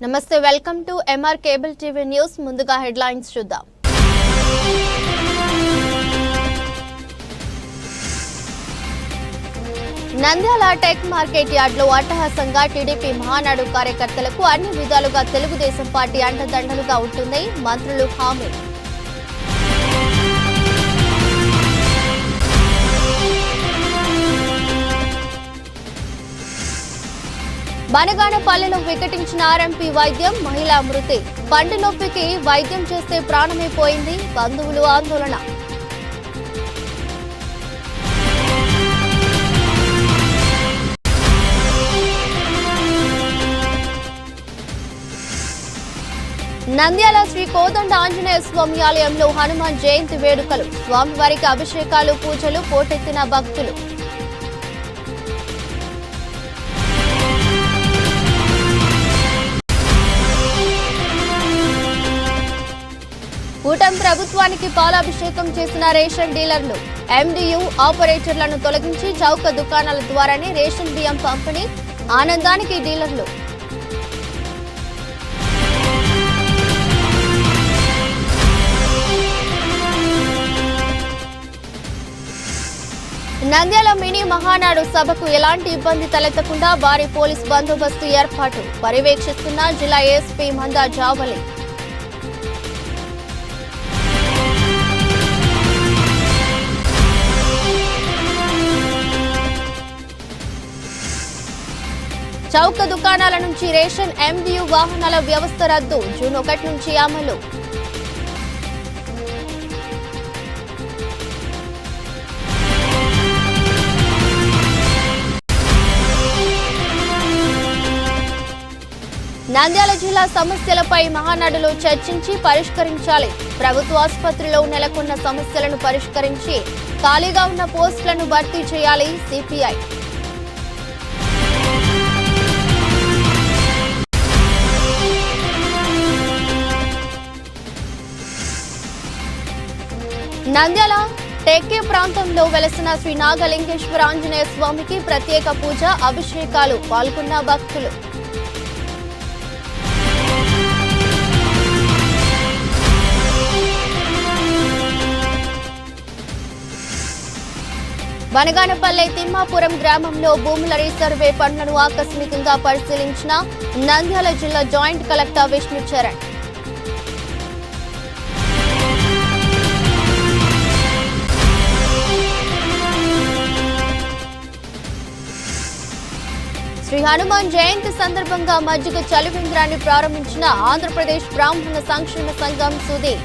నమస్తే, welcome to MR cable TV news. ముందుగా headlines చూద్దాం. నంద్యాల టెక్ మార్కెట్ యార్డ్ లో అట్టహాసంగా టీడీపీ మహానాడు కార్యకర్తలకు అన్ని విధాలుగా తెలుగుదేశం పార్టీ అండదండలుగా ఉంటుంది. మంత్రులు హామీ. బనగానపల్లిలో వికటించిన ఆర్ఎంపీ వైద్యం, మహిళా మృతి. పండు నొప్పికి వైద్యం చేస్తే ప్రాణమే పోయింది, బంధువులు ఆందోళన. నంద్యాల శ్రీ కోదండ ఆంజనేయ స్వామి ఆలయంలో హనుమాన్ జయంతి వేడుకలు. స్వామివారికి అభిషేకాలు, పూజలు, పోటెత్తిన భక్తులు. కూటమి ప్రభుత్వానికి పాలాభిషేకం చేసిన రేషన్ డీలర్లు. ఎండియు ఆపరేటర్లను తొలగించి చౌక దుకాణాల ద్వారానే రేషన్ బియ్యం పంపిణీ. ఆనందానికి డీలర్లు. నంద్యాల మినీ మహానాడు సభకు ఎలాంటి ఇబ్బంది తలెత్తకుండా భారీ పోలీస్ బందోబస్తు ఏర్పాటు. పర్యవేక్షిస్తున్న జిల్లా ఎస్పీ మందా జావలి. చౌక దుకాణాల నుంచి రేషన్ ఎండియు వాహనాల వ్యవస్థ రద్దు. జూన్ 1 నుంచి అమలు. నంద్యాల జిల్లా సమస్యలపై మహానాడులో చర్చించి పరిష్కరించాలి. ప్రభుత్వ ఆసుపత్రిలో నెలకొన్న సమస్యలను పరిష్కరించి ఖాళీగా ఉన్న పోస్టులను భర్తీ చేయాలి. సిపిఐ. నంద్యాల టెక్కే ప్రాంతంలో వెలసిన శ్రీ నాగలింగేశ్వర ఆంజనేయ స్వామికి ప్రత్యేక పూజ, అభిషేకాలు. పాల్గొన్న భక్తులు. బనగానపల్లె తిమ్మాపురం గ్రామంలో భూముల రీసర్వే పనులను ఆకస్మికంగా పరిశీలించిన నంద్యాల జిల్లా జాయింట్ కలెక్టర్ విష్ణు చరణ్. శ్రీ హనుమాన్ జయంతి సందర్భంగా మజ్జిగ చలివేంద్రాన్ని ప్రారంభించిన ఆంధ్రప్రదేశ్ బ్రాహ్మణ సంక్షేమ సంఘం సుధీ.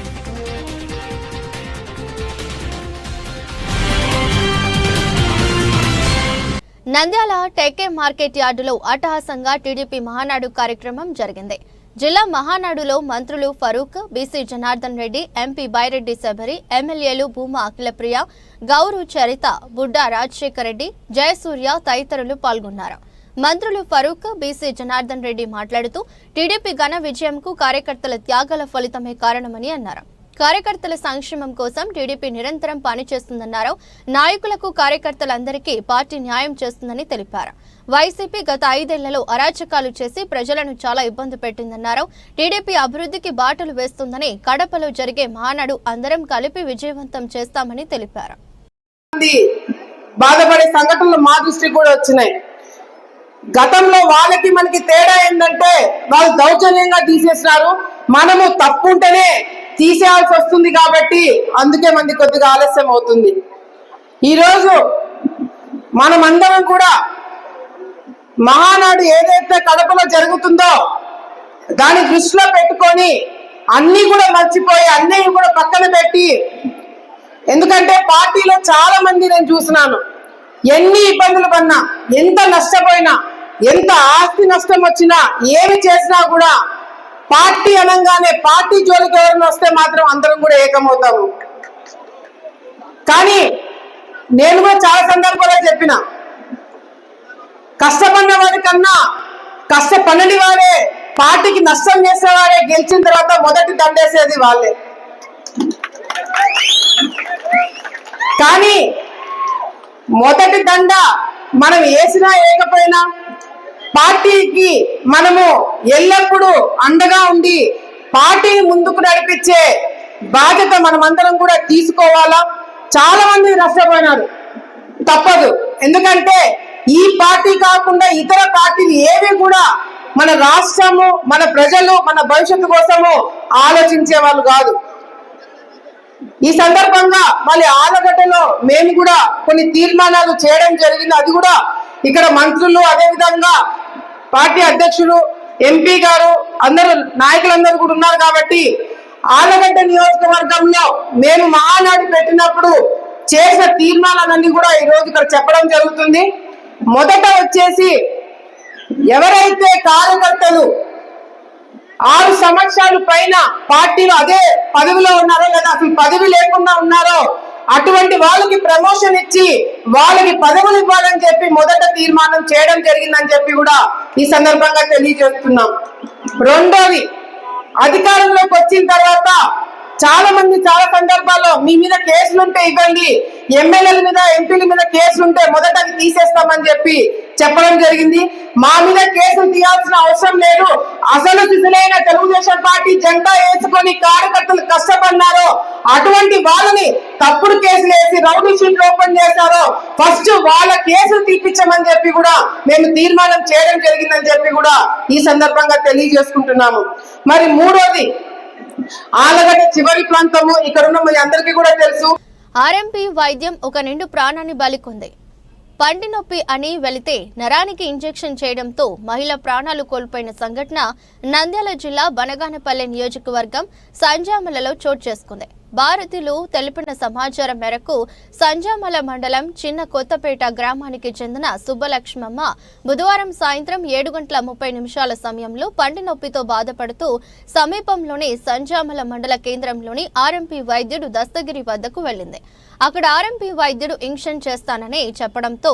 నంద్యాల టెక్కే మార్కెట్ యార్డులో అట్టహాసంగా టీడీపీ మహానాడు కార్యక్రమం జరిగింది. జిల్లా మహానాడులో మంత్రులు ఫరూక్, బీసీ జనార్దన్ రెడ్డి, ఎంపీ బైరెడ్డి శబరి, ఎమ్మెల్యేలు భూమా అఖిలప్రియ, గౌరు చరిత, బుడ్డా రాజశేఖర్ రెడ్డి, జయసూర్య తదితరులు పాల్గొన్నారు. మంత్రులు ఫరూక్, బీసీ జనార్దన్ రెడ్డి మాట్లాడుతూ టీడీపీ ఘన విజయంకు కార్యకర్తల త్యాగాల ఫలితమే కారణమని అన్నారు. కార్యకర్తల సంక్షేమం కోసం టీడీపీ నిరంతరం పనిచేస్తుందన్నారు. నాయకులకు, కార్యకర్తలందరికీ పార్టీ న్యాయం చేస్తుందని తెలిపారు. వైసీపీ గత 5 ఏళ్లలో అరాచకాలు చేసి ప్రజలను చాలా ఇబ్బంది పెట్టిందన్నారు. టీడీపీ అభివృద్ధికి బాటలు వేస్తుందని, కడపలో జరిగే మహానాడు అందరం కలిపి విజయవంతం చేస్తామని తెలిపారు. బాధపడే సంఘటనలు మా దృష్టికి కూడా వచ్చినాయి. గతంలో వాళ్ళకి మనకి తేడా ఏంటంటే వాళ్ళు దౌర్జన్యంగా తీసేసినారు. మనము తప్పుంటేనే తీసేయాల్సి వస్తుంది కాబట్టి అందుకే మంది కొద్దిగా ఆలస్యం అవుతుంది. ఈరోజు మనమందరం కూడా మహానాడు ఏదైతే కడపలో జరుగుతుందో దాన్ని దృష్టిలో పెట్టుకొని అన్ని కూడా మర్చిపోయి అన్నీ కూడా పక్కన పెట్టి, ఎందుకంటే పార్టీలో చాలా మంది నేను చూసినాను, ఎన్ని ఇబ్బందులు పడినా, ఎంత నష్టపోయినా, ఎంత ఆస్తి నష్టం వచ్చినా, ఏమి చేసినా కూడా పార్టీ అనగానే పార్టీ జోలికి ఎవరైనా వస్తే మాత్రం అందరం కూడా ఏకమవుతాము. కానీ నేను కూడా చాలా సందర్భాల్లో చెప్పిన, కష్టపడిన వాడి కన్నా కష్టపడని వాడే, పార్టీకి నష్టం చేసేవాడే గెలిచిన తర్వాత మొదటి దండేసేది వాళ్ళే. కానీ మొదటి దండ మనం వేసినా వేయకపోయినా పార్టీకి మనము ఎల్లప్పుడూ అండగా ఉండి పార్టీని ముందుకు నడిపించే బాధ్యత మనమందరం కూడా తీసుకోవాలా. చాలా మంది నష్టపోయినారు, తప్పదు. ఎందుకంటే ఈ పార్టీ కాకుండా ఇతర పార్టీలు ఏవి కూడా మన రాష్ట్రము, మన ప్రజలు, మన భవిష్యత్తు కోసము ఆలోచించే వాళ్ళు కాదు. ఈ సందర్భంగా మళ్ళీ ఆలగడ్డలో మేము కూడా కొన్ని తీర్మానాలు చేయడం జరిగింది. అది కూడా ఇక్కడ మంత్రులు, అదే విధంగా పార్టీ అధ్యక్షులు, ఎంపీ గారు, అందరూ నాయకులందరూ కూడా ఉన్నారు. కాబట్టి ఆలగడ్డ నియోజకవర్గంలో మేము మహానాడు పెట్టినప్పుడు చేసిన తీర్మానాలన్నీ కూడా ఈ రోజు ఇక్కడ చెప్పడం జరుగుతుంది. మొదట వచ్చేసి ఎవరైతే కార్యకర్తలు 6 సంవత్సరాల పైన పార్టీలో అదే పదవిలో ఉన్నారో లేదా అసలు పదవి లేకుండా ఉన్నారో అటువంటి వాళ్ళకి ప్రమోషన్ ఇచ్చి వాళ్ళకి పదవులు ఇవ్వాలని చెప్పి మొదట తీర్మానం చేయడం జరిగిందని చెప్పి కూడా ఈ సందర్భంగా తెలియజేస్తున్నాం. రెండోది, అధికారంలోకి వచ్చిన తర్వాత చాలా మంది చాలా సందర్భాల్లో మీ మీద కేసులుంటే ఇవ్వండి, ఎమ్మెల్యేల మీద, ఎంపీల మీద కేసులుంటే మొదట అవి తీసేస్తామని చెప్పి చెప్పడం జరిగింది. మా మీద కేసులు తీయాల్సిన అవసరం లేదు. అసలు సిసలైన తెలుగుదేశం పార్టీ జెండా వేసుకొని కార్యకర్తలు కష్టపడినారో అటువంటి వాళ్ళని తప్పుడు కేసులు వేసి రౌడీ షీట్లు ఓపెన్ చేశారో ఫస్ట్ వాళ్ళ కేసులు తీపించమని చెప్పి కూడా మేము తీర్మానం చేయడం జరిగిందని చెప్పి కూడా ఈ సందర్భంగా తెలియజేసుకుంటున్నాము. మరి మూడోది, ఆలగడ్డ చివరి ప్రాంతము ఇక్కడ ఉన్న మీ అందరికీ కూడా తెలుసు. ఆర్ఎంపీ వైద్యం ఒక నిండు ప్రాణాన్ని బలికొంది. పంటి నొప్పి అని వెళితే నరానికి ఇంజెక్షన్ చేయడంతో మహిళ ప్రాణాలు కోల్పోయిన సంఘటన నంద్యాల జిల్లా బనగానపల్లె నియోజకవర్గం సంజామలలో చోటు చేసుకుంది. భారతీయులు తెలిపిన సమాచారం మేరకు సంజామల మండలం చిన్న కొత్తపేట గ్రామానికి చెందిన సుబ్బలక్ష్మమ్మ బుధవారం సాయంత్రం 7:30 సమయంలో పంటి నొప్పితో బాధపడుతూ సమీపంలోని సంజామల మండల కేంద్రంలోని ఆర్ఎంపీ వైద్యుడు దస్తగిరి వద్దకు వెళ్లింది. అక్కడ ఆర్ఎంపీ వైద్యుడు ఇంజెక్షన్ చేస్తానని చెప్పడంతో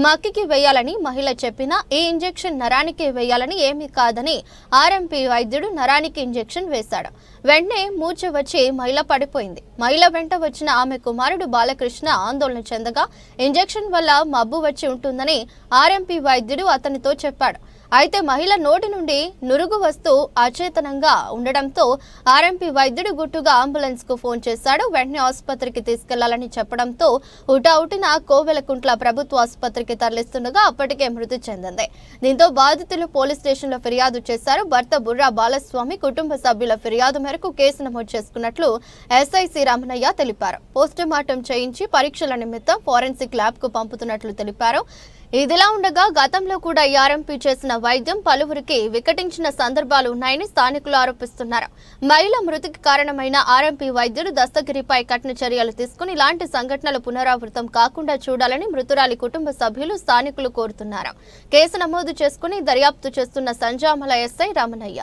మక్కికి వేయాలని మహిళ చెప్పినా ఈ ఇంజెక్షన్ నరానికి వేయాలని ఏమీ కాదని ఆర్ఎంపీ వైద్యుడు నరానికి ఇంజెక్షన్ వేశాడు. వెంటనే మూర్ఛ వచ్చి మహిళ పడిపోయింది. మహిళ వెంట వచ్చిన ఆమె కుమారుడు బాలకృష్ణ ఆందోళన చెందగా ఇంజెక్షన్ వల్ల మబ్బు వచ్చి ఉంటుందని ఆర్ఎంపీ వైద్యుడు అతనితో చెప్పాడు. అయితే మహిళ నోటి నుండి నురుగు వస్తూ అచేతనంగా ఉండడంతో ఆర్ఎంపీ వైద్యుడు గుట్టుగా అంబులెన్స్ కు ఫోన్ చేశాడు. వెంటనే ఆసుపత్రికి తీసుకెళ్లాలని చెప్పడంతో హుటాహుటిన కోవెలకుంట్ల ప్రభుత్వ ఆసుపత్రికి తరలిస్తుండగా అప్పటికే మృతి చెందింది. దీంతో బాధితులు పోలీస్ స్టేషన్ లో ఫిర్యాదు చేశారు. భర్త బుర్రా బాలస్వామి కుటుంబ సభ్యుల ఫిర్యాదు మేరకు కేసు నమోదు చేసుకున్నట్లు ఎస్ఐ రామనయ్య తెలిపారు. పోస్టుమార్టం చేయించి పరీక్షల నిమిత్తం ఫోరెన్సిక్ ల్యాబ్ కు పంపుతున్నట్లు తెలిపారు. ఇదిలా ఉండగా గతంలో కూడా ఆర్ఎంపీ చేసిన వైద్యం పలువురికి వికటించిన సందర్భాలు ఉన్నాయని స్థానికులు ఆరోపిస్తున్నారు. మహిళ మృతికి కారణమైన ఆర్ఎంపీ వైద్యుడు దస్తగిరిపై కఠిన చర్యలు తీసుకుని ఇలాంటి సంఘటనలు పునరావృతం కాకుండా చూడాలని మృతురాలి కుటుంబ సభ్యులు, స్థానికులు కోరుతున్నారు. కేసు నమోదు చేసుకుని దర్యాప్తు చేస్తున్న సంజామల ఎస్ఐ రామనయ్య.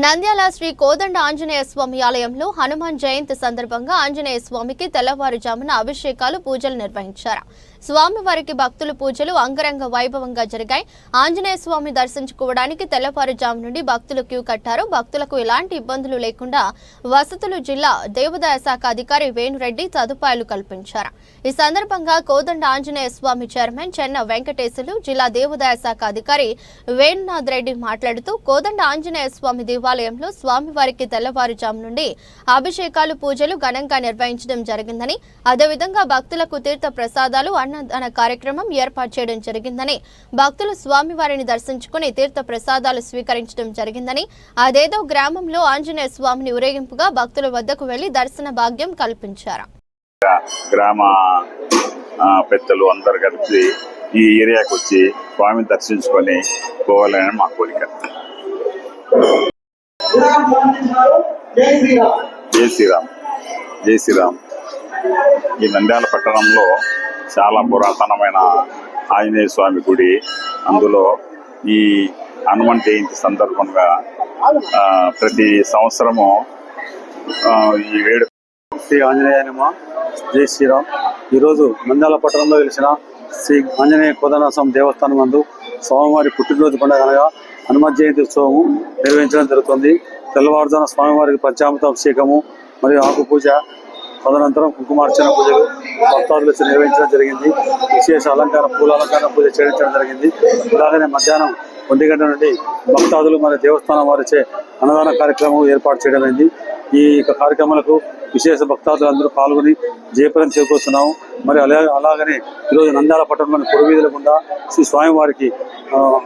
నంద్యాల శ్రీ కోదండ ఆంజనేయ స్వామి ఆలయంలో హనుమాన్ జయంతి సందర్భంగా ఆంజనేయ స్వామికి తెల్లవారుజామున అభిషేకాలు, పూజలు నిర్వహించారు. స్వామివారికి భక్తులు పూజలు అంగరంగ వైభవంగా జరిగాయి. ఆంజనేయ స్వామి దర్శించుకోవడానికి తెల్లవారుజాము నుండి భక్తులు క్యూ కట్టారు. భక్తులకు ఎలాంటి ఇబ్బందులు లేకుండా వసతులు జిల్లా దేవాదాయ శాఖ అధికారి వేణురెడ్డి సదుపాయాలు కల్పించారు. ఈ సందర్భంగా కోదండ ఆంజనేయ స్వామి చైర్మన్ చెన్న వెంకటేశులు, జిల్లా దేవాదాయ శాఖ అధికారి వేణునాథ్ రెడ్డి మాట్లాడుతూ కోదండ ఆంజనేయ స్వామి దేవాలయంలో స్వామివారికి తెల్లవారుజాము నుండి అభిషేకాలు, పూజలు ఘనంగా నిర్వహించడం జరిగిందని, అదేవిధంగా భక్తులకు తీర్థ ప్రసాదాలు, అన్నదాన కార్యక్రమం ఏర్పాటు చేయడం జరిగిందని, భక్తులు స్వామివారిని దర్శించుకుని తీర్థ ప్రసాదాలు స్వీకరించడం జరిగిందని, అదేదో గ్రామంలో ఆంజనేయ స్వామిని ఊరేగింపుగా భక్తుల వద్దకు వెళ్లి దర్శన భాగ్యం కల్పించారు. గ్రామ పెద్దలు అందరు కలిసి ఈ ఏరియాకి వచ్చి స్వామిని దర్శించుకొని పోవాలని మా కోరిక. జై శ్రీరామ్. జై శ్రీరామ్. ఈ నంద్యాల పట్టణంలో చాలా పురాతనమైన ఆంజనేయ స్వామి గుడి. అందులో ఈ హనుమాన్ జయంతి సందర్భంగా ప్రతి సంవత్సరము ఈ వేడుక శ్రీ ఆంజనేయనమ, జై శ్రీరామ్. ఈరోజు నంద్యాల పట్టణంలో వెలిసిన శ్రీ ఆంజనేయ కోదండస్వామి దేవస్థానం నందు స్వామివారి పుట్టినరోజు పండుగ అనగా హనుమత్ జయంతి ఉత్సవము నిర్వహించడం జరుగుతుంది. తెల్లవారుజామున స్వామివారికి పంచామృత అభిషేకము మరియు ఆకు పూజ, తదనంతరం కుంకుమార్చన పూజలు భక్తాదులు నిర్వహించడం జరిగింది. విశేష పూల అలంకార పూజ చేయించడం జరిగింది. అలాగనే మధ్యాహ్నం 1 గంటల నుండి భక్తాదులు మరియు దేవస్థానం వారిచే అన్నదాన కార్యక్రమం ఏర్పాటు చేయడం అయింది. ఈ కార్యక్రమాలకు విశేష భక్తాదులు అందరూ పాల్గొని జయప్రదం చేకూరుస్తున్నాము. మరి అలాగనే ఈరోజు నంద్యాల పట్టణంలోని పురవీధుల గుండా శ్రీ స్వామివారికి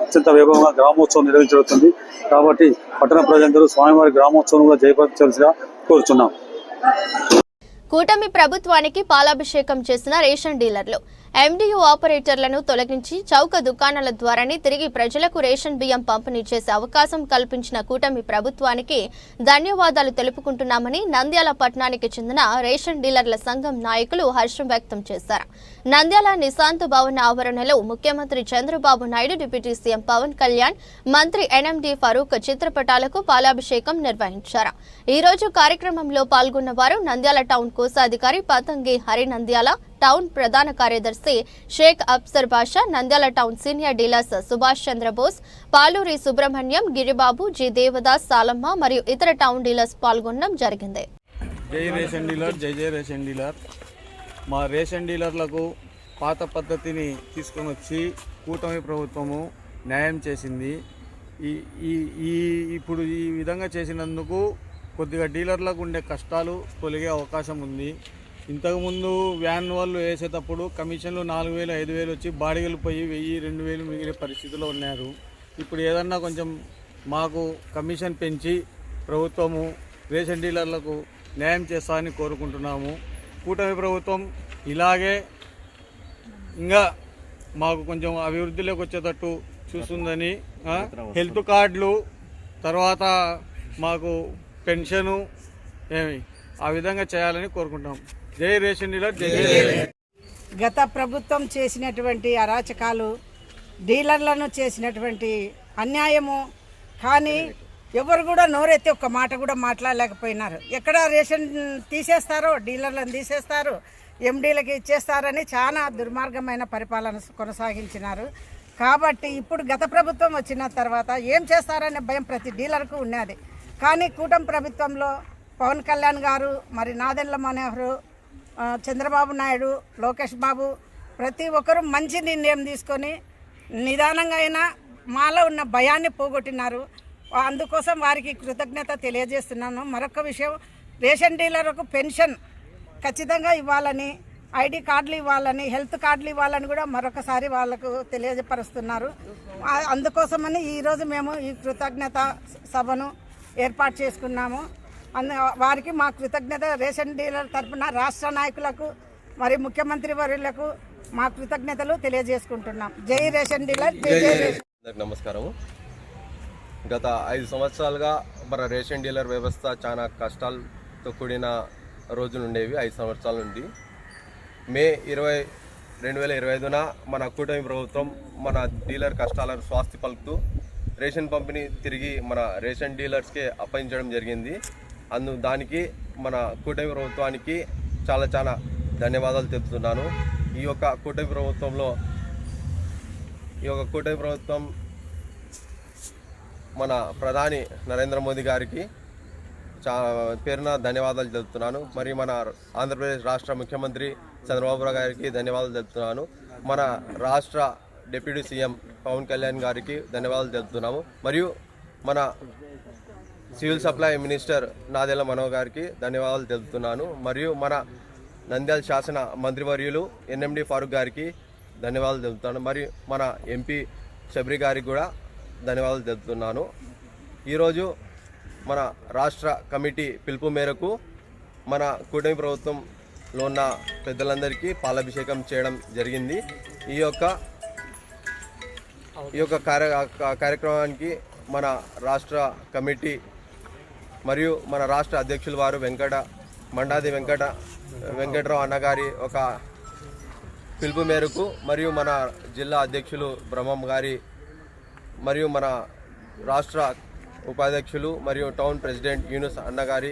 అత్యంత వైభవంగా గ్రామోత్సవం నిర్వహించబడుతుంది. కాబట్టి పట్టణ ప్రజలందరూ స్వామివారి గ్రామోత్సవం కూడా జయప్రదం చేయాల్సిగా కోరుచున్నాం. కూటమి ప్రభుత్వానికి పాలాభిషేకం చేసిన రేషన్ డీలర్లు ఎండియు ఆపరేటర్లను తొలగించి చౌక దుకాణాల ద్వారానే తిరిగి ప్రజలకు రేషన్ బియ్యం పంపిణీ చేసే అవకాశం కల్పించిన కూటమి ప్రభుత్వానికి ధన్యవాదాలు తెలుపుకుంటున్నామని నంద్యాల పట్టణానికి చెందిన రేషన్ డీలర్ల సంఘం నాయకులు హర్షం వ్యక్తం చేశారు. నంద్యాల నిశాంత్ భవన్ ఆవరణలో ముఖ్యమంత్రి చంద్రబాబు నాయుడు, డిప్యూటీ సీఎం పవన్ కళ్యాణ్, మంత్రి ఎన్ఎండి ఫరూక్ చిత్రపటాలకు పాలాభిషేకం నిర్వహించారు. ఈ రోజు కార్యక్రమంలో పాల్గొన్న వారు నంద్యాల టౌన్ కోశాధికారి పతంగి హరి, నంద్యాల టౌన్ ప్రధాన కార్యదర్శి Shaik Afsar Basha, Nandyal town senior dealers Subhash Chandrabose, Paluri Subrahmanyam, Giribabu, G Devadas, Salamma మరియు ఇతర టౌన్ డీలర్స్ పాల్గొనడం జరిగింది. జై రేషన్ డీలర్, జై జై రేషన్ డీలర్. మా రేషన్ డీలర్లకు పాత పద్ధతిని తీసుకొని వచ్చి కూటమి ప్రభుత్వము న్యాయం చేసింది. ఇప్పుడు ఈ విధంగా చేసినందుకు కొద్దిగా డీలర్లకు ఉండే కష్టాలు తొలగే అవకాశం ఉంది. ఇంతకుముందు వ్యాన్ వాళ్ళు వేసేటప్పుడు కమిషన్లు 4,000, 5,000 వచ్చి బాడిగలు పోయి 1,000, 2,000 మిగిలే పరిస్థితిలో ఉన్నారు. ఇప్పుడు ఏదన్నా కొంచెం మాకు కమిషన్ పెంచి ప్రభుత్వము రేషన్ డీలర్లకు న్యాయం చేస్తామని కోరుకుంటున్నాము. కూటమి ప్రభుత్వం ఇలాగే ఇంకా మాకు కొంచెం అభివృద్ధిలోకి వచ్చేటట్టు చూస్తుందని, హెల్త్ కార్డులు, తర్వాత మాకు పెన్షను ఆ విధంగా చేయాలని కోరుకుంటాం. జై రేషన్ డీలర్, జై జై. గత ప్రభుత్వం చేసినటువంటి అరాచకాలు, డీలర్లను చేసినటువంటి అన్యాయము, కానీ ఎవరు కూడా నోరెత్తి ఒక్క మాట కూడా మాట్లాడలేకపోయినారు. ఎక్కడ రేషన్ తీసేస్తారో డీలర్లను తీసేస్తారు, ఎండీలకి ఇచ్చేస్తారని చాలా దుర్మార్గమైన పరిపాలన కొనసాగించినారు. కాబట్టి ఇప్పుడు గత ప్రభుత్వం వచ్చిన తర్వాత ఏం చేస్తారనే భయం ప్రతి డీలర్కు ఉన్నది. కానీ కూటమి ప్రభుత్వంలో పవన్ కళ్యాణ్ గారు, మరి నాదెండ్ల మనోహర్, చంద్రబాబు నాయుడు, లోకేష్ బాబు ప్రతి ఒక్కరూ మంచి నిర్ణయం తీసుకొని నిదానంగా అయినా మాలో ఉన్న భయాన్ని పోగొట్టినారు. అందుకోసం వారికి కృతజ్ఞత తెలియజేస్తున్నాను. మరొక విషయం, రేషన్ డీలర్లకు పెన్షన్ ఖచ్చితంగా ఇవ్వాలని, ఐడి కార్డులు ఇవ్వాలని, హెల్త్ కార్డులు ఇవ్వాలని కూడా మరొకసారి వాళ్ళకు తెలియజపరుస్తున్నారు. అందుకోసమని ఈరోజు మేము ఈ కృతజ్ఞత సభను ఏర్పాటు చేసుకున్నాము. వారికి మా కృతజ్ఞత రేషన్ డీలర్ తరఫున రాష్ట్ర నాయకులకు మరి ముఖ్యమంత్రి వర్యులకు మా కృతజ్ఞతలు తెలియజేసుకుంటున్నాం. జై రేషన్ డీలర్, జై జై రేషన్. నమస్కారం. గత 5 సంవత్సరాలుగా మన రేషన్ డీలర్ వ్యవస్థ చాలా కష్టాలతో కూడిన రోజులు ఉండేవి. 5 సంవత్సరాల నుండి మే 20, 2025న మన కూటమి ప్రభుత్వం మన డీలర్ కష్టాలను స్వాస్తి పలుకుతూ రేషన్ పంపిణీ తిరిగి మన రేషన్ డీలర్స్కే అప్పగించడం జరిగింది. దానికి మన కూటమి ప్రభుత్వానికి చాలా ధన్యవాదాలు తెలుపుతున్నాను. ఈ యొక్క కూటమి ప్రభుత్వం మన ప్రధాని నరేంద్ర మోదీ గారికి పేరున ధన్యవాదాలు తెలుపుతున్నాను. మరి మన ఆంధ్రప్రదేశ్ రాష్ట్ర ముఖ్యమంత్రి చంద్రబాబు గారికి ధన్యవాదాలు తెలుపుతున్నాను. మన రాష్ట్ర డిప్యూటీ సీఎం పవన్ కళ్యాణ్ గారికి ధన్యవాదాలు తెలుపుతున్నాము. మరియు మన civil supply minister Nadendla Manohar గారికి ధన్యవాదాలు తెలుపుతున్నాను. మరియు మన నంద్యాల శాసన మంత్రివర్యులు ఎన్ఎండి ఫారూక్ గారికి ధన్యవాదాలు తెలుపుతున్నాను. మరియు మన ఎంపీ శబరి గారికి కూడా ధన్యవాదాలు తెలుపుతున్నాను. ఈరోజు మన రాష్ట్ర కమిటీ పిలుపు మేరకు మన కూటమి ప్రభుత్వంలో ఉన్న పెద్దలందరికీ పాలాభిషేకం చేయడం జరిగింది. ఈ యొక్క కార్యక్రమానికి మన రాష్ట్ర కమిటీ మరియు మన రాష్ట్ర అధ్యక్షులు వారు మండాది వెంకటరావు అన్నగారి ఒక పిలుపు మేరకు మరియు మన జిల్లా అధ్యక్షులు బ్రహ్మం గారి మరియు మన రాష్ట్ర ఉపాధ్యక్షులు మరియు టౌన్ ప్రెసిడెంట్ యూనుస్ అన్నగారి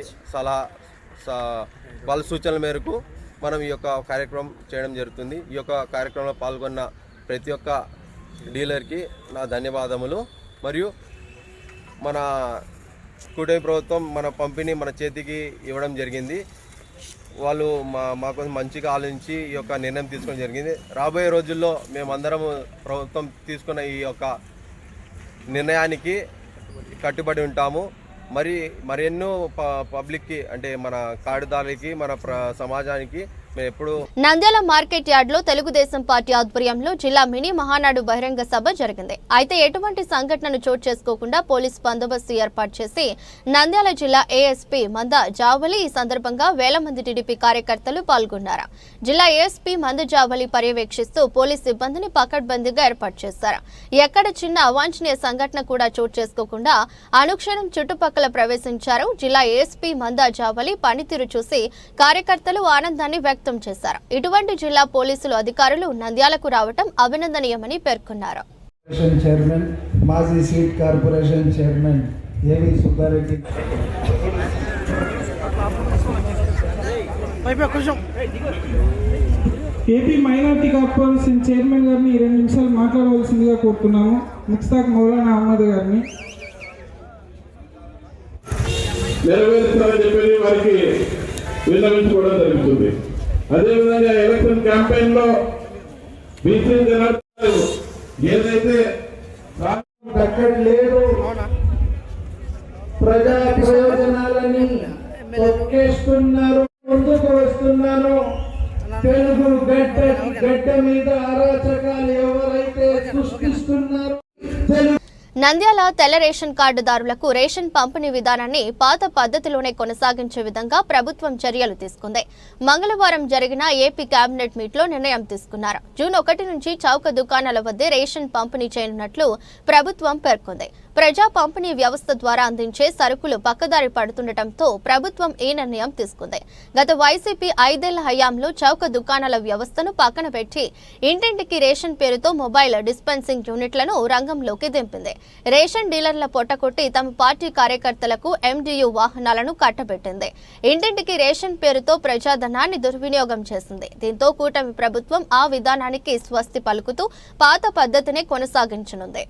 వాళ్ళ సూచనల మేరకు మనం ఈ యొక్క కార్యక్రమం చేయడం జరుగుతుంది. ఈ యొక్క కార్యక్రమంలో పాల్గొన్న ప్రతి ఒక్క డీలర్కి నా ధన్యవాదములు. మరియు మన కూటమి ప్రభుత్వం మన పంపిణీ మన చేతికి ఇవ్వడం జరిగింది. వాళ్ళు మాకు మంచిగా ఆలోచించి ఈ యొక్క నిర్ణయం తీసుకోవడం జరిగింది. రాబోయే రోజుల్లో మేమందరము ప్రభుత్వం తీసుకున్న ఈ యొక్క నిర్ణయానికి కట్టుబడి ఉంటాము. మరెన్నో పబ్లిక్కి అంటే మన కార్డుదారులకి మన సమాజానికి మేము ఎప్పుడు. నంద్యాల మార్కెట్ యార్డ్ లో తెలుగుదేశం పార్టీ ఆధ్వర్యంలో జిల్లా మినీ మహానాడు బహిరంగ సభ జరిగింది. అయితే ఎటువంటి సంఘటనను చోటు చేసుకోకుండా పోలీస్ బందోబస్తు ఏర్పాటు చేసి నంద్యాల జిల్లా ఏఎస్పీ మంద జావలి ఈ సందర్భంగా వేల మంది టీడీపీ కార్యకర్తలు పాల్గొన్నారు. జిల్లా ఏఎస్పీ మంద జావలి పర్యవేక్షిస్తూ పోలీస్ సిబ్బందిని పకడ్బందీగా ఏర్పాటు చేశారు. ఎక్కడ చిన్న అవాంఛనీయ సంఘటన కూడా చోటు చేసుకోకుండా అనుక్షణం చుట్టుపక్కల ప్రవేశించారు. జిల్లా ఏఎస్పీ మంద జావలి పనితీరు చూసి కార్యకర్తలు ఆనందాన్ని వ్యక్తం చేశారు. ఇటువంటి జిల్లా పోలీసులు అధికారులు నంద్యాలకు రావటం అభినందనీయమని పేర్కొన్నారు. చైర్మన్ మాజీ seat corporation chairman A V Subba Reddy AP minority corporation chairman గారిని 2 నిమిషాలు మాట్లాడవలసిందిగా కోరుతున్నాము. ముస్తాక్ మౌలానా అహ్మద్ గారిని. నెరవేర్చాలని చెప్పి వారికి విన్నవించుకోవడం జరుగుతుంది. అదేవిధంగా ఎలక్షన్ క్యాంపెయిన్ లో బీసీ జనార్దన్ ఏదైతే దక్కట్లేదు, ప్రజా ప్రయోజనాలని తొక్కేస్తున్నారు, ముందుకు వస్తున్నారు. తెలుగు గడ్డ మీద అరాచకాలు ఎవరైతే సృష్టిస్తున్నారు. నంద్యాల తెల్ల రేషన్ కార్డుదారులకు రేషన్ పంపిణీ విధానాన్ని పాత పద్ధతిలోనే కొనసాగించే విధంగా ప్రభుత్వం చర్యలు తీసుకుంది. మంగళవారం జరిగిన ఏపీ కేబినెట్ మీట్లో నిర్ణయం తీసుకున్నారు. జూన్ 1 నుంచి చౌక దుకాణాల వద్దే రేషన్ పంపిణీ చేయనున్నట్లు ప్రభుత్వం పేర్కొంది. ప్రజా పంపిణీ వ్యవస్థ ద్వారా అందించే సరుకులు పక్కదారి పడుతుండటంతో ప్రభుత్వం ఈ నిర్ణయం తీసుకుంది. గత వైసీపీ 5 ఏళ్ల హయాంలో చౌక దుకాణాల వ్యవస్థను పక్కన పెట్టి ఇంటింటికి రేషన్ పేరుతో మొబైల్ డిస్పెన్సింగ్ యూనిట్లను రంగంలోకి దింపింది. రేషన్ డీలర్ల పొట్టకొట్టి తమ పార్టీ కార్యకర్తలకు MDU వాహనాలను కట్టబెట్టింది. ఇంటింటికి రేషన్ పేరుతో ప్రజాధనాన్ని దుర్వినియోగం చేసింది. దీంతో కూటమి ప్రభుత్వం ఆ విధానానికి స్వస్తి పలుకుతూ పాత పద్ధతిని కొనసాగించనుంది.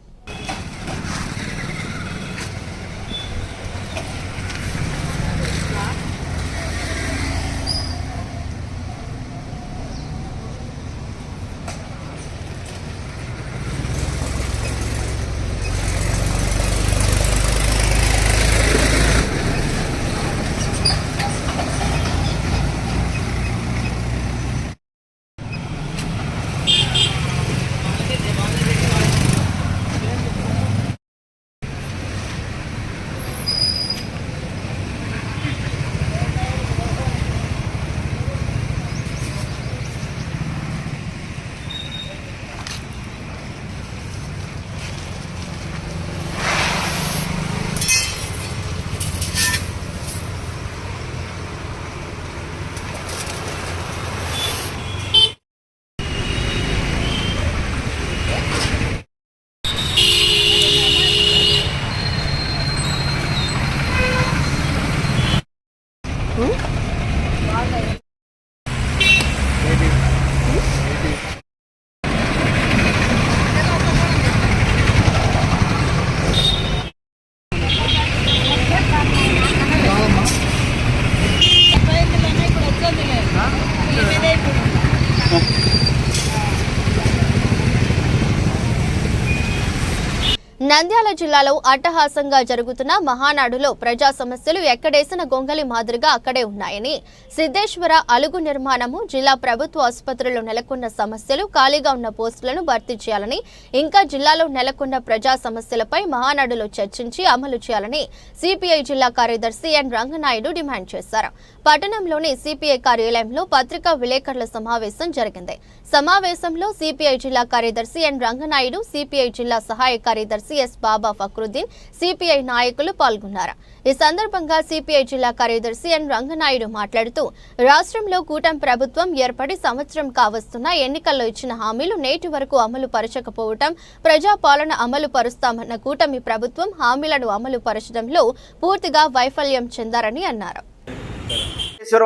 నంద్యాల జిల్లాలో అట్టహాసంగా జరుగుతున్న మహానాడులో ప్రజా సమస్యలు ఎక్కడేసిన గొంగలి మాదిరిగా అక్కడే ఉన్నాయని, సిద్ధేశ్వర అలుగు నిర్మాణము, జిల్లా ప్రభుత్వ ఆసుపత్రిలో నెలకొన్న సమస్యలు, ఖాళీగా ఉన్న పోస్టులను భర్తీ చేయాలని, ఇంకా జిల్లాలో నెలకొన్న ప్రజా సమస్యలపై మహానాడులో చర్చించి అమలు చేయాలని సిపిఐ జిల్లా కార్యదర్శి ఎన్ రంగనాయుడు డిమాండ్ చేశారు. పట్టణంలోని సిపిఐ కార్యాలయంలో పత్రికా విలేకరుల సమావేశం జరిగింది. సమావేశంలో సిపిఐ జిల్లా కార్యదర్శి ఎన్ రంగనాయుడు, సిపిఐ జిల్లా సహాయ కార్యదర్శి సిఎస్ బాబా ఫక్రుద్దీన్, సిపిఐ నాయకులు పాల్గొన్నారు. ఈ సందర్భంగా సిపిఐ జిల్లా కార్యదర్శి ఎన్ రంగనాయుడు మాట్లాడుతూ, రాష్ట్రంలో కూటమి ప్రభుత్వం ఏర్పడి సంవత్సరం కావస్తున్న ఎన్నికల్లో ఇచ్చిన హామీలు నేటి వరకు అమలు పరచకపోవటం, ప్రజాపాలన అమలు పరుస్తామన్న కూటమి ప్రభుత్వం హామీలను అమలు పరచడంలో పూర్తిగా వైఫల్యం చెందారని అన్నారు.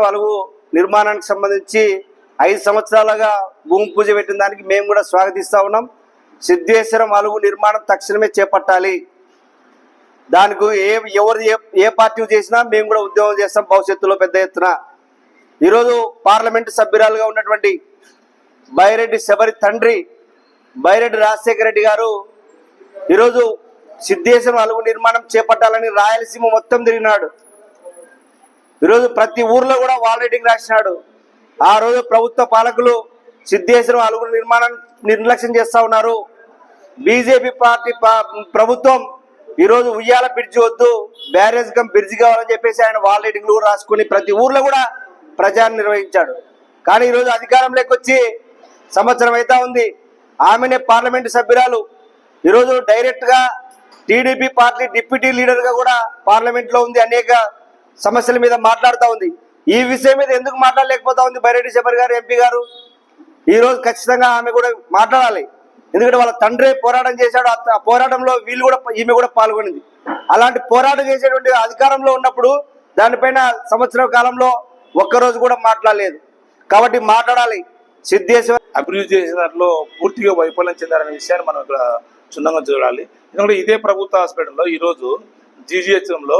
అలుగు నిర్మాణానికి సంబంధించి 5 సంవత్సరాలుగా భూమి పూజ పెట్టిన దానికి మేము కూడా స్వాగతిస్తా ఉన్నాం. సిద్ధేశ్వరం అలుగు నిర్మాణం తక్షణమే చేపట్టాలి. దానికి ఏ పార్టీ చేసినా మేము కూడా ఉద్యోగం చేస్తాం భవిష్యత్తులో పెద్ద ఎత్తున. ఈరోజు పార్లమెంటు సభ్యురాలుగా ఉన్నటువంటి బైరెడ్డి శబరి తండ్రి బైరెడ్డి రాజశేఖర రెడ్డి గారు ఈరోజు సిద్ధేశ్వరం అలుగు నిర్మాణం చేపట్టాలని రాయలసీమ మొత్తం తిరిగినాడు. ఈరోజు ప్రతి ఊర్లో కూడా వాల్ రైటింగ్ రాసినాడు. ఆ రోజు ప్రభుత్వ పాలకులు సిద్ధేశ్వరం అలుగు నిర్మాణం నిర్లక్ష్యం చేస్తా ఉన్నారు. బీజేపీ పార్టీ ప్రభుత్వం ఈరోజు ఉయ్యాల బ్రిడ్జి వద్దు, బ్యారేజ్ కమ్ బ్రిడ్జి కావాలని చెప్పేసి ఆయన వాల్ రైటింగ్లు కూడా రాసుకుని ప్రతి ఊర్లో కూడా ప్రచారం నిర్వహించాడు. కానీ ఈరోజు అధికారంలోకి వచ్చి సంవత్సరం అవుతా ఉంది. ఆమెనే పార్లమెంటు సభ్యురాలు ఈరోజు డైరెక్ట్గా టీడీపీ పార్టీ డిప్యూటీ లీడర్గా కూడా పార్లమెంట్లో ఉంది. అనేక సమస్యల మీద మాట్లాడుతూ ఉంది. ఈ విషయం మీద ఎందుకు మాట్లాడలేకపోతా ఉంది బైరెడ్డి శబరి గారు ఎంపీ గారు? ఈరోజు ఖచ్చితంగా ఆమె కూడా మాట్లాడాలి. ఎందుకంటే వాళ్ళ తండ్రి పోరాటం చేశాడు. ఆ పోరాటంలో ఈమె కూడా పాల్గొనింది. అలాంటి పోరాటం చేసేటువంటి అధికారంలో ఉన్నప్పుడు దానిపైన సంవత్సరం కాలంలో ఒక్కరోజు కూడా మాట్లాడలేదు. కాబట్టి మాట్లాడాలి. సిద్ధేశ్వర అభివృద్ధి చేసిన దాంట్లో పూర్తిగా వైఫల్యం చెందారనే విషయాన్ని మనం ఇక్కడ క్షుణ్ణంగా చూడాలి. ఎందుకంటే ఇదే ప్రభుత్వ హాస్పిటల్లో ఈరోజు జీజీహెచ్ఎంలో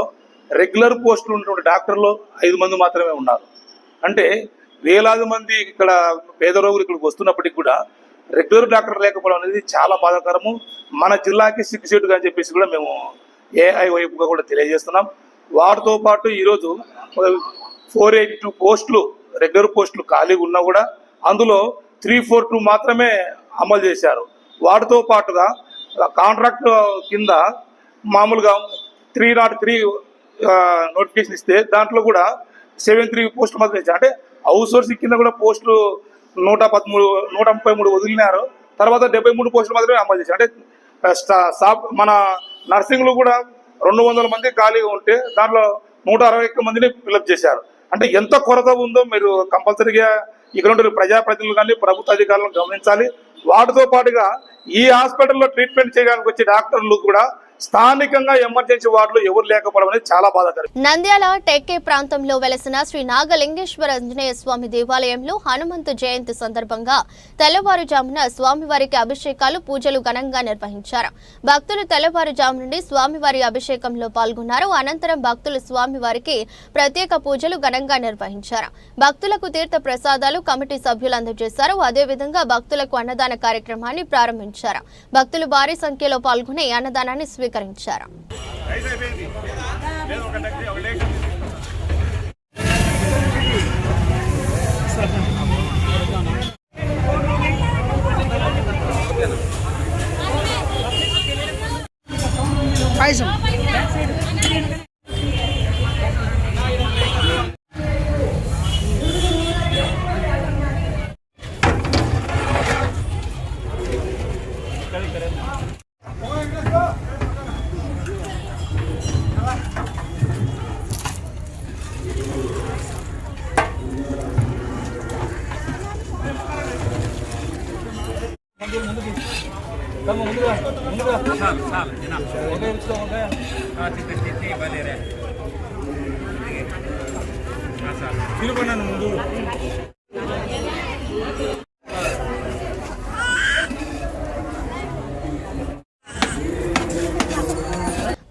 రెగ్యులర్ పోస్టులు ఉన్నటువంటి డాక్టర్లు 5 మంది మాత్రమే ఉన్నారు. అంటే వేలాది మంది ఇక్కడ పేద రోగులు ఇక్కడికి వస్తున్నప్పటికీ కూడా రెగ్యులర్ డాక్టర్ లేకపోవడం అనేది చాలా బాధాకరము. మన జిల్లాకి సిగ్గుచేటుగా అని చెప్పేసి కూడా మేము ఏఐ వైపుగా కూడా తెలియజేస్తున్నాం. వాటితో పాటు ఈరోజు 482 పోస్టులు రెగ్యులర్ పోస్టులు ఖాళీగా ఉన్నా కూడా అందులో 342 మాత్రమే అమలు చేశారు. వాటితో పాటుగా కాంట్రాక్ట్ కింద మామూలుగా 303 నోటిఫికేషన్ ఇస్తే దాంట్లో కూడా 73 పోస్టులు మాత్రం ఇచ్చారు. అంటే అవుట్ సోర్సింగ్ కింద కూడా పోస్టులు 133 వదిలినారు. తర్వాత 73 పోస్టులు మాత్రమే అమలు చేశారు. అంటే మన నర్సింగ్లు కూడా 200 మంది ఖాళీగా ఉంటే దాంట్లో 161 మందిని ఫిలప్ చేశారు. అంటే ఎంత కొరత ఉందో మీరు కంపల్సరీగా ఇక్కడ ఉండే ప్రజాప్రతినిధులు కానీ ప్రభుత్వ అధికారులను గమనించాలి. వాటితో పాటుగా ఈ హాస్పిటల్లో ట్రీట్మెంట్ చేయడానికి వచ్చే డాక్టర్లు కూడా స్థానికంగా ఎమర్జెన్సీ వార్డులో ఎవరు లేకపోవడం అనేది చాలా బాధాకరం. నంద్యాల టెక్కే ప్రాంతంలో వెలసిన శ్రీ నాగలింగేశ్వర ఆంజనేయ స్వామి దేవాలయంలో హనుమంతు జయంతి సందర్భంగా తెల్లవారుజామున స్వామివారికి అభిషేకాలు, పూజలు ఘనంగా నిర్వహించారు. భక్తులు తెల్లవారుజాము నుండి స్వామివారి అభిషేకంలో పాల్గొన్నారు. అనంతరం భక్తులు స్వామివారికి ప్రత్యేక పూజలు ఘనంగా నిర్వహించారు. భక్తులకు తీర్థ ప్రసాదాలు కమిటీ సభ్యులు అందజేశారు. అదేవిధంగా భక్తులకు అన్నదాన కార్యక్రమాన్ని ప్రారంభించారు. భక్తులు భారీ సంఖ్యలో పాల్గొని అన్నదానాన్ని స్వీకరించారు.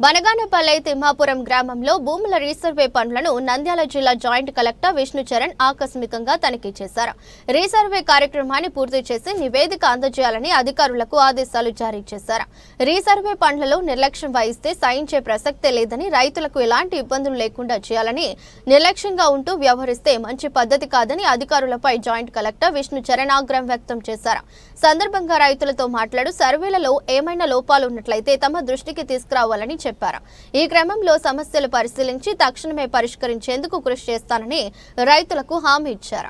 బనగానపల్లె తిమ్మాపురం గ్రామంలో భూముల రీసర్వే పనులను నంద్యాల జిల్లా జాయింట్ కలెక్టర్ విష్ణుచరణ్ ఆకస్మికంగా తనిఖీ చేశారు. రీసర్వే కార్యక్రమాన్ని పూర్తి చేసి నివేదిక అందజేయాలని అధికారులకు ఆదేశాలు జారీ చేశారు. రీసర్వే పనులలో నిర్లక్ష్యం వహిస్తే సహించే ప్రసక్తే లేదని, రైతులకు ఎలాంటి ఇబ్బందులు లేకుండా చేయాలని, నిర్లక్ష్యంగా ఉంటూ వ్యవహరిస్తే మంచి పద్ధతి కాదని అధికారులపై జాయింట్ కలెక్టర్ విష్ణుచరణ్ ఆగ్రహం వ్యక్తం చేశారు. సందర్భంగా రైతులతో మాట్లాడు సర్వేలలో ఏమైనా లోపాలు ఉన్నట్లయితే తమ దృష్టికి తీసుకురావాలని చెప్పారు. ఈ క్రమంలో సమస్యలు పరిశీలించి తక్షణమే పరిష్కరించేందుకు కృషి చేస్తానని రైతులకు హామీ ఇచ్చారు.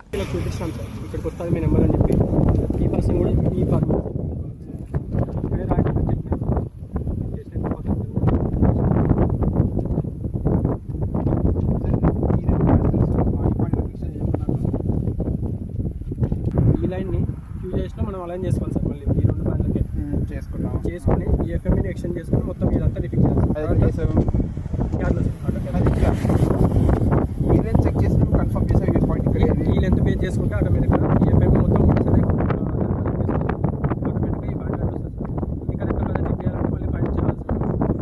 చేసుకొని ఈ ఎఫ్ఎంని ఎక్స్టెండ్ చేసుకొని మొత్తం ఇదంతా లిఫిక్ చేస్తాం. మీరేం చెక్ చేసి కన్ఫర్మ్ చేసారు ఈ పాయింట్ ఇక్కడ ఈ లెంత్ బేస్ చేసుకుంటే ఆటోమేటిక్గా ఈ ఎఫ్ఎం మొత్తం ఒకసారి ఆటోమేటిక్గా ఈ పాయింట్ వస్తుంది. ఇది కరెక్ట్ కదా చెక్ చేయాలంటే మళ్ళీ పాయింట్ చేయాల్సి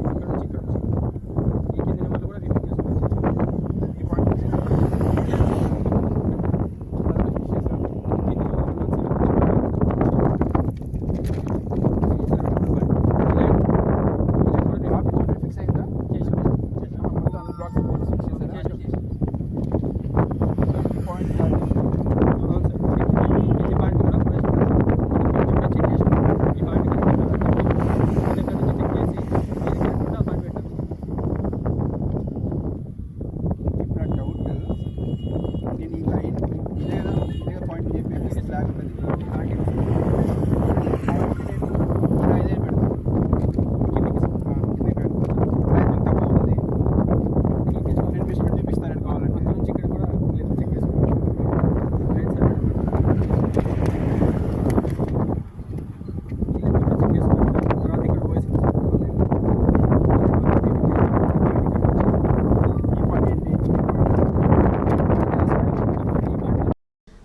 ఇక్కడ నుంచి ఈ కింది నెంబర్లు కూడా లిఫిక్ చేసుకోవచ్చు. ఈ పాయింట్ ఫిక్స్ అయిందా మొత్తం అన్ని బ్లాక్స్ ఫిక్స్ చేశారా?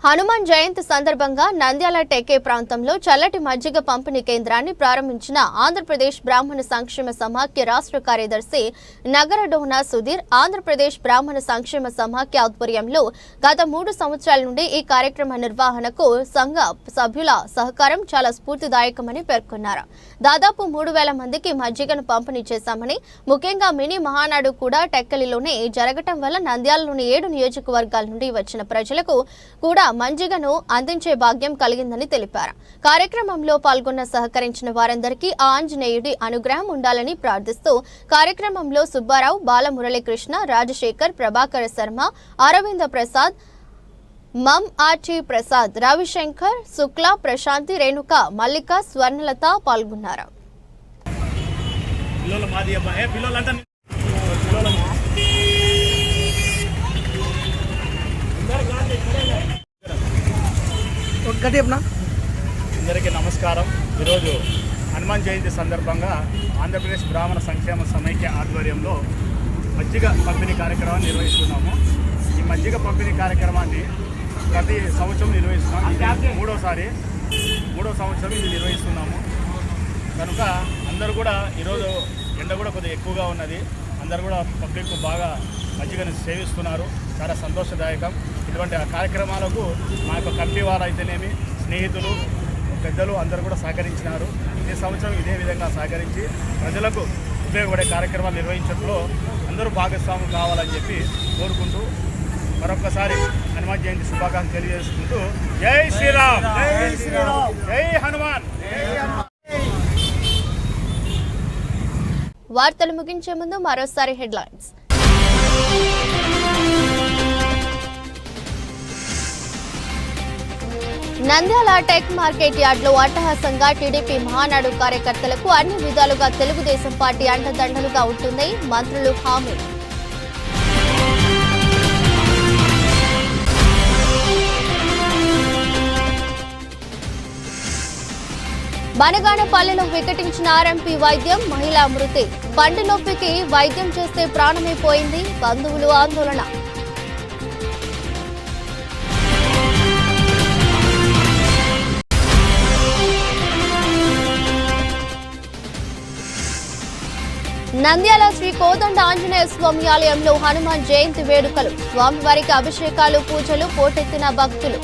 హనుమాన్ జయంతి సందర్భంగా నంద్యాల టెకే ప్రాంతంలో చల్లటి మజ్జిగ పంపిణీ కేంద్రాన్ని ప్రారంభించిన ఆంధ్రప్రదేశ్ బ్రాహ్మణ సంక్షేమ సమాఖ్య రాష్ట్ర కార్యదర్శి నగర డోనా సుధీర్. ఆంధ్రప్రదేశ్ బ్రాహ్మణ సంక్షేమ సమాఖ్య ఆధ్వర్యంలో గత 3 సంవత్సరాల నుండి ఈ కార్యక్రమ నిర్వహణకు సంఘ సభ్యుల సహకారం చాలా స్ఫూర్తిదాయకమని పేర్కొన్నారు. దాదాపు 3000 మందికి మజ్జిగను పంపిణీ చేశామని, ముఖ్యంగా మినీ మహానాడు కూడా టెక్కలిలోనే జరగటం వల్ల నంద్యాలలోని 7 నియోజకవర్గాల నుండి వచ్చిన ప్రజలకు కూడా మజ్జిగను అందించే భాగ్యం కలిగిందని తెలిపారు. కార్యక్రమంలో పాల్గొన్న సహకరించిన వారందరికీ ఆంజనేయుడి అనుగ్రహం ఉండాలని ప్రార్థిస్తూ కార్యక్రమంలో సుబ్బారావు, బాలమురళీకృష్ణ, రాజశేఖర్, ప్రభాకర శర్మ, అరవింద ప్రసాద్, మమ్ ఆర్చి ప్రసాద్, రవిశంకర్, శుక్లా, ప్రశాంతి, రేణుక, మల్లిక, స్వర్ణలత పాల్గొన్నారు. అందరికీ నమస్కారం. ఈరోజు హనుమాన్ జయంతి సందర్భంగా ఆంధ్రప్రదేశ్ బ్రాహ్మణ సంక్షేమ సమైక్య ఆధ్వర్యంలో మజ్జిగ పంపిణీ కార్యక్రమాన్ని నిర్వహిస్తున్నాము. ఈ మజ్జిగ పంపిణీ కార్యక్రమాన్ని ప్రతి సంవత్సరం నిర్వహిస్తున్నాము. ఇది మూడో సంవత్సరం ఇది నిర్వహిస్తున్నాము. కనుక అందరూ కూడా ఈరోజు ఎండ కూడా కొద్దిగా ఎక్కువగా ఉన్నది. అందరూ కూడా పబ్లిక్ బాగా మజ్జిగను సేవిస్తున్నారు. చాలా సంతోషదాయకం. ఇటువంటి కార్యక్రమాలకు మా యొక్క కమిటీ వారు అయితేనేమి, స్నేహితులు, పెద్దలు అందరూ కూడా సహకరించినారు. ఈ సంవత్సరం ఇదే విధంగా సహకరించి ప్రజలకు ఉపయోగపడే కార్యక్రమాలు నిర్వహించడంలో అందరూ భాగస్వాములు కావాలని చెప్పి కోరుకుంటూ మరొకసారి హనుమాన్ జయంతి శుభాకాంక్షలు తెలియజేసుకుంటూ జై శ్రీరామ్, జై హనుమాన్. వార్తలు ముగించే ముందు మరోసారి హెడ్లైన్స్. నంద్యాల టెక్ మార్కెట్ యార్డ్లో అట్టహాసంగా టీడీపీ మహానాడు కార్యకర్తలకు అన్ని విధాలుగా తెలుగుదేశం పార్టీ అండదండలుగా ఉంటుంది, మంత్రులు హామీ. బనగానపల్లిలో వికటించిన ఆర్ఎంపీ వైద్యం, మహిళా మృతి. పంటి నొప్పికి వైద్యం చేస్తే ప్రాణమే పోయింది, బంధువులు ఆందోళన. నంద్యాల శ్రీ కోదండ ఆంజనేయ స్వామి ఆలయంలో హనుమాన్ జయంతి వేడుకలు. స్వామివారికి అభిషేకాలు, పూజలు, పోటెత్తిన భక్తులు.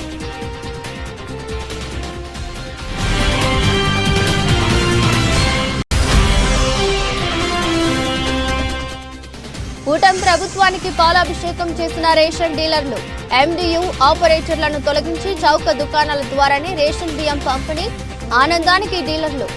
కూటమి ప్రభుత్వానికి పాలాభిషేకం చేసిన రేషన్ డీలర్లు. ఎండియు ఆపరేటర్లను తొలగించి చౌక దుకాణాల ద్వారానే రేషన్ బియ్యం పంపిణీ, ఆనందానికి డీలర్లు.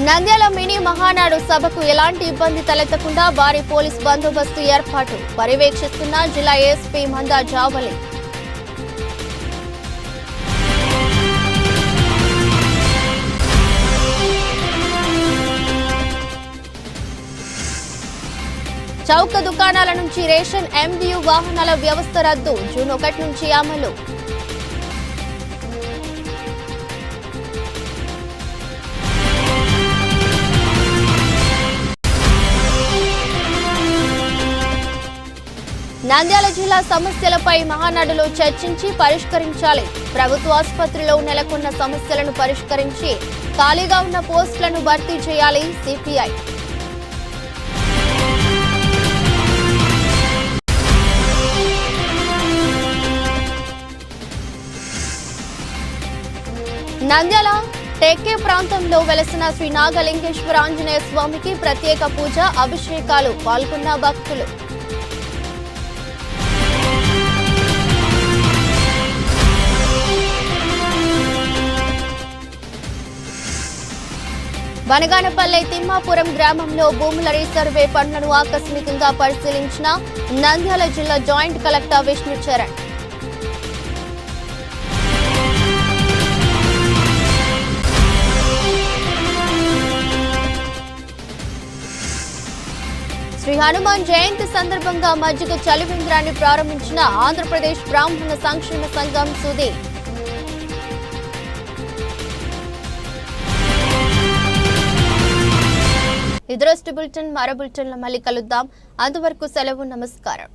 నంద్యాల మినీ మహానాడు సభకు ఎలాంటి ఇబ్బంది తలెత్తకుండా భారీ పోలీస్ బందోబస్తు ఏర్పాటు. పర్యవేక్షిస్తున్న జిల్లా ఎస్పీ మందా జావలి. చౌక దుకాణాల నుంచి రేషన్ MDU వాహనాల వ్యవస్థ రద్దు జూన్ 1 నుంచి అమలు. నంద్యాల జిల్లా సమస్యలపై మహానాడులో చర్చించి పరిష్కరించాలి. ప్రభుత్వ ఆసుపత్రిలో నెలకొన్న సమస్యలను పరిష్కరించి ఖాళీగా ఉన్న పోస్టులను భర్తీ చేయాలి CPI. నంద్యాల టెక్కే ప్రాంతంలో వెలసిన శ్రీ నాగలింగేశ్వర ఆంజనేయ స్వామికి ప్రత్యేక పూజ అభిషేకాలు పాల్గొన్న భక్తులు. బనగానపల్లె తిమ్మాపురం గ్రామంలో భూముల రీసర్వే పనులను ఆకస్మికంగా పరిశీలించిన నంద్యాల జిల్లా జాయింట్ కలెక్టర్ విష్ణుచరణ్. శ్రీ హనుమాన్ జయంతి సందర్భంగా మజ్జిగ చలివేంద్రాన్ని ప్రారంభించిన ఆంధ్రప్రదేశ్ బ్రాహ్మణ సంక్షేమ సంఘం సుధీ. ఇదరస్ట్ బులెటిన్ మరో బులెటిన్లో మళ్ళీ కలుద్దాం. అంతవరకు సెలవు. నమస్కారం.